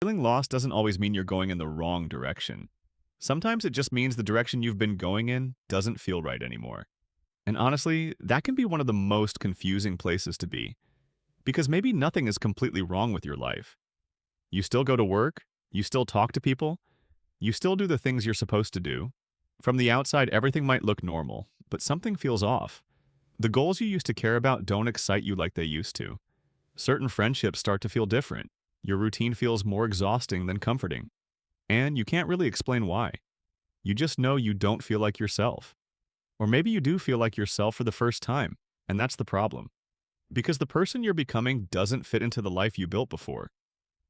Feeling lost doesn't always mean you're going in the wrong direction. Sometimes it just means the direction you've been going in doesn't feel right anymore. And honestly, that can be one of the most confusing places to be, because maybe nothing is completely wrong with your life. You still go to work, you still talk to people, you still do the things you're supposed to do. From the outside, everything might look normal, but something feels off. The goals you used to care about don't excite you like they used to. Certain friendships start to feel different. Your routine feels more exhausting than comforting. And you can't really explain why. You just know you don't feel like yourself. Or maybe you do feel like yourself for the first time, and that's the problem. Because the person you're becoming doesn't fit into the life you built before.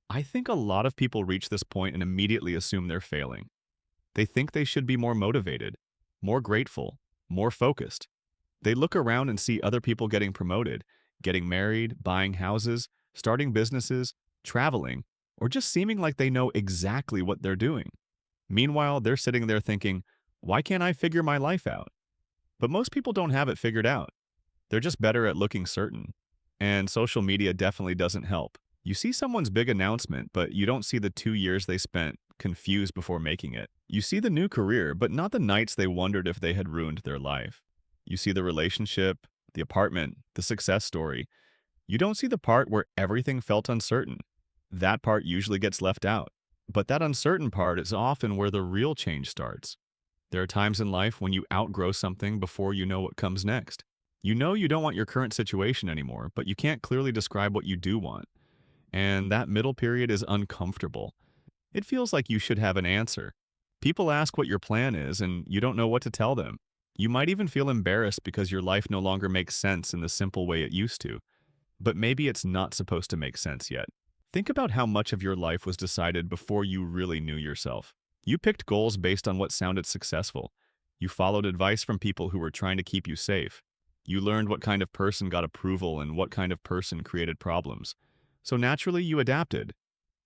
I think a lot of people reach this point and immediately assume they're failing. They think they should be more motivated, more grateful, more focused. They look around and see other people getting promoted, getting married, buying houses, starting businesses, traveling, or just seeming like they know exactly what they're doing. Meanwhile, they're sitting there thinking, why can't I figure my life out? But most people don't have it figured out. They're just better at looking certain. And social media definitely doesn't help. You see someone's big announcement, but you don't see the 2 years they spent confused before making it. You see the new career, but not the nights they wondered if they had ruined their life. You see the relationship, the apartment, the success story. You don't see the part where everything felt uncertain. That part usually gets left out. But that uncertain part is often where the real change starts. There are times in life when you outgrow something before you know what comes next. You know you don't want your current situation anymore, but you can't clearly describe what you do want. And that middle period is uncomfortable. It feels like you should have an answer. People ask what your plan is, and you don't know what to tell them. You might even feel embarrassed because your life no longer makes sense in the simple way it used to. But maybe it's not supposed to make sense yet. Think about how much of your life was decided before you really knew yourself. You picked goals based on what sounded successful. You followed advice from people who were trying to keep you safe. You learned what kind of person got approval and what kind of person created problems. So naturally, you adapted.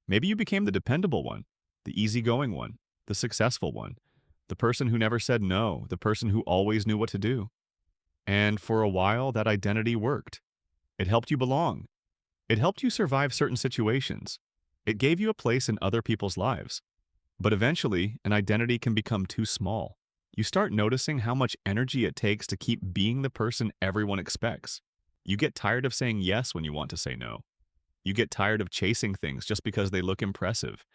Maybe you became the dependable one, the easygoing one, the successful one, the person who never said no, the person who always knew what to do. And for a while, that identity worked. It helped you belong. It helped you survive certain situations. It gave you a place in other people's lives. But eventually, an identity can become too small. You start noticing how much energy it takes to keep being the person everyone expects. You get tired of saying yes when you want to say no. You get tired of chasing things just because they look impressive.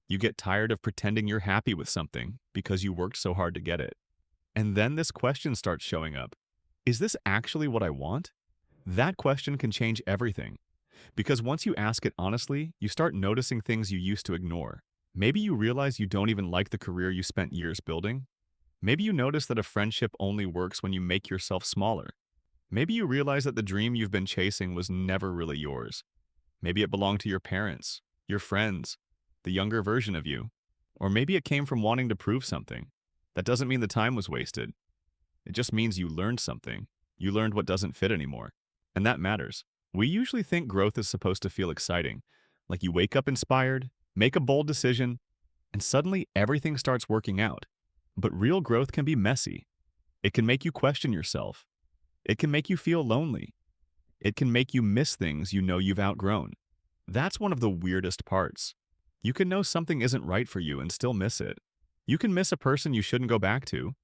You get tired of pretending you're happy with something because you worked so hard to get it. And then this question starts showing up. Is this actually what I want? That question can change everything. Because once you ask it honestly, you start noticing things you used to ignore. Maybe you realize you don't even like the career you spent years building. Maybe you notice that a friendship only works when you make yourself smaller. Maybe you realize that the dream you've been chasing was never really yours. Maybe it belonged to your parents, your friends, the younger version of you. Or maybe it came from wanting to prove something. That doesn't mean the time was wasted. It just means you learned something. You learned what doesn't fit anymore. And that matters. We usually think growth is supposed to feel exciting. Like you wake up inspired, make a bold decision, and suddenly everything starts working out. But real growth can be messy. It can make you question yourself. It can make you feel lonely. It can make you miss things you know you've outgrown. That's one of the weirdest parts. You can know something isn't right for you and still miss it. You can miss a person you shouldn't go back to.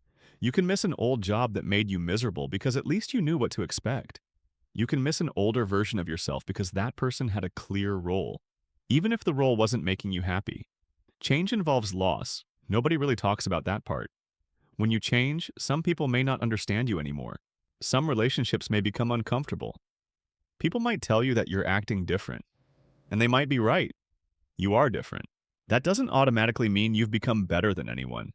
You can miss an old job that made you miserable because at least you knew what to expect. You can miss an older version of yourself because that person had a clear role, even if the role wasn't making you happy. Change involves loss. Nobody really talks about that part. When you change, some people may not understand you anymore. Some relationships may become uncomfortable. People might tell you that you're acting different, and they might be right. You are different. That doesn't automatically mean you've become better than anyone.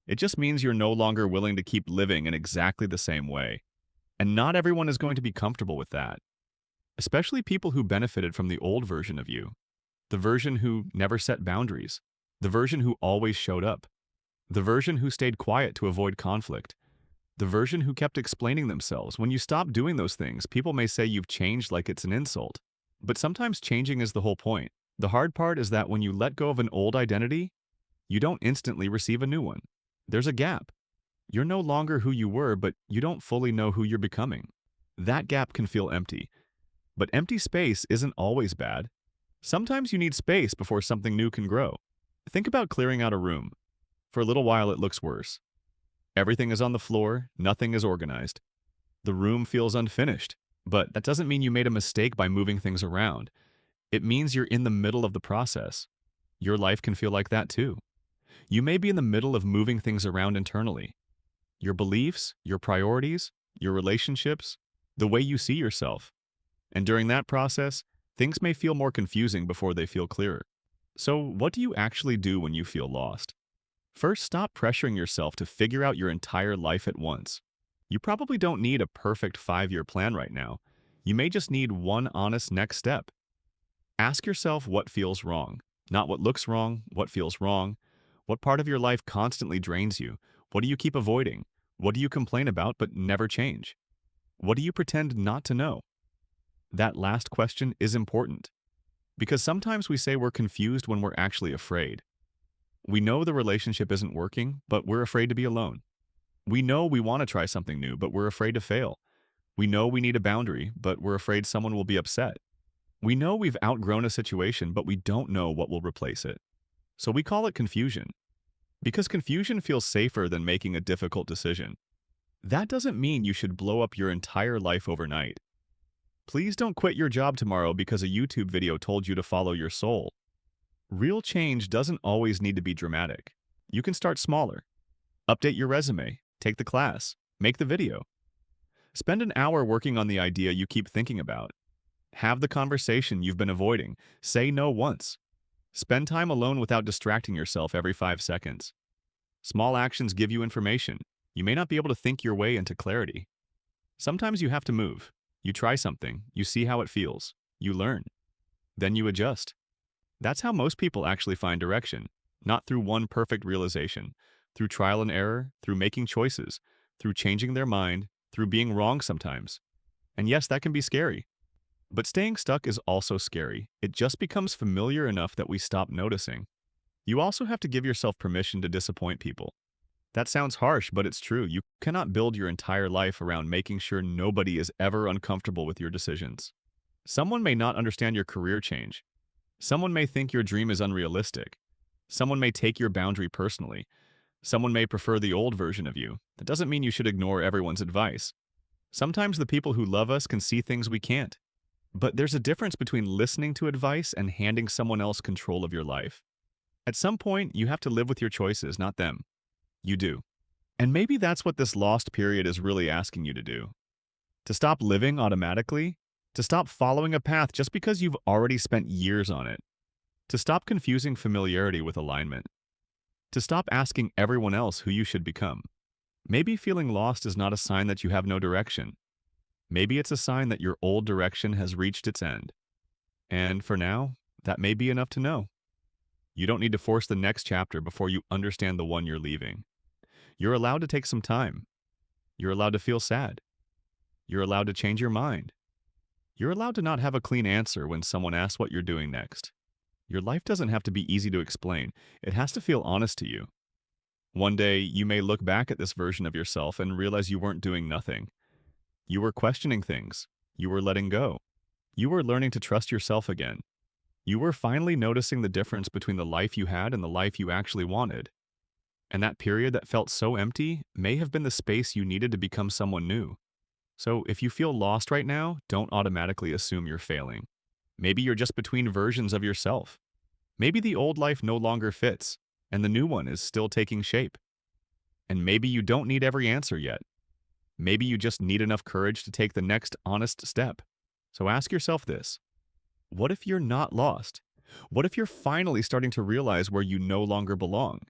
It just means you're no longer willing to keep living in exactly the same way. And not everyone is going to be comfortable with that. Especially people who benefited from the old version of you. The version who never set boundaries. The version who always showed up. The version who stayed quiet to avoid conflict. The version who kept explaining themselves. When you stop doing those things, people may say you've changed like it's an insult. But sometimes changing is the whole point. The hard part is that when you let go of an old identity, you don't instantly receive a new one. There's a gap. You're no longer who you were, but you don't fully know who you're becoming. That gap can feel empty. But empty space isn't always bad. Sometimes you need space before something new can grow. Think about clearing out a room. For a little while, it looks worse. Everything is on the floor, nothing is organized. The room feels unfinished. But that doesn't mean you made a mistake by moving things around. It means you're in the middle of the process. Your life can feel like that too. You may be in the middle of moving things around internally. Your beliefs, your priorities, your relationships, the way you see yourself. And during that process, things may feel more confusing before they feel clearer. So, what do you actually do when you feel lost? First, stop pressuring yourself to figure out your entire life at once. You probably don't need a perfect 5-year plan right now. You may just need one honest next step. Ask yourself what feels wrong. Not what looks wrong, what feels wrong. What part of your life constantly drains you? What do you keep avoiding? What do you complain about but never change? What do you pretend not to know? That last question is important. Because sometimes we say we're confused when we're actually afraid. We know the relationship isn't working, but we're afraid to be alone. We know we want to try something new, but we're afraid to fail. We know we need a boundary, but we're afraid someone will be upset. We know we've outgrown a situation, but we don't know what will replace it. So we call it confusion. Because confusion feels safer than making a difficult decision. That doesn't mean you should blow up your entire life overnight. Please don't quit your job tomorrow because a YouTube video told you to follow your soul. Real change doesn't always need to be dramatic. You can start smaller. Update your resume, take the class, make the video. Spend an hour working on the idea you keep thinking about. Have the conversation you've been avoiding. Say no once. Spend time alone without distracting yourself every 5 seconds. Small actions give you information. You may not be able to think your way into clarity. Sometimes you have to move. You try something, you see how it feels, you learn. Then you adjust. That's how most people actually find direction, not through one perfect realization, through trial and error, through making choices, through changing their mind, through being wrong sometimes. And yes, that can be scary. But staying stuck is also scary. It just becomes familiar enough that we stop noticing. You also have to give yourself permission to disappoint people. That sounds harsh, but it's true. You cannot build your entire life around making sure nobody is ever uncomfortable with your decisions. Someone may not understand your career change. Someone may think your dream is unrealistic. Someone may take your boundary personally. Someone may prefer the old version of you. That doesn't mean you should ignore everyone's advice. Sometimes the people who love us can see things we can't. But there's a difference between listening to advice and handing someone else control of your life. At some point, you have to live with your choices, not them. You do. And maybe that's what this lost period is really asking you to do. To stop living automatically. To stop following a path just because you've already spent years on it. To stop confusing familiarity with alignment. To stop asking everyone else who you should become. Maybe feeling lost is not a sign that you have no direction. Maybe it's a sign that your old direction has reached its end. And for now, that may be enough to know. You don't need to force the next chapter before you understand the one you're leaving. You're allowed to take some time. You're allowed to feel sad. You're allowed to change your mind. You're allowed to not have a clean answer when someone asks what you're doing next. Your life doesn't have to be easy to explain. It has to feel honest to you. One day, you may look back at this version of yourself and realize you weren't doing nothing. You were questioning things. You were letting go. You were learning to trust yourself again. You were finally noticing the difference between the life you had and the life you actually wanted. And that period that felt so empty may have been the space you needed to become someone new. So if you feel lost right now, don't automatically assume you're failing. Maybe you're just between versions of yourself. Maybe the old life no longer fits, and the new one is still taking shape. And maybe you don't need every answer yet. Maybe you just need enough courage to take the next honest step. So ask yourself this. What if you're not lost? What if you're finally starting to realize where you no longer belong?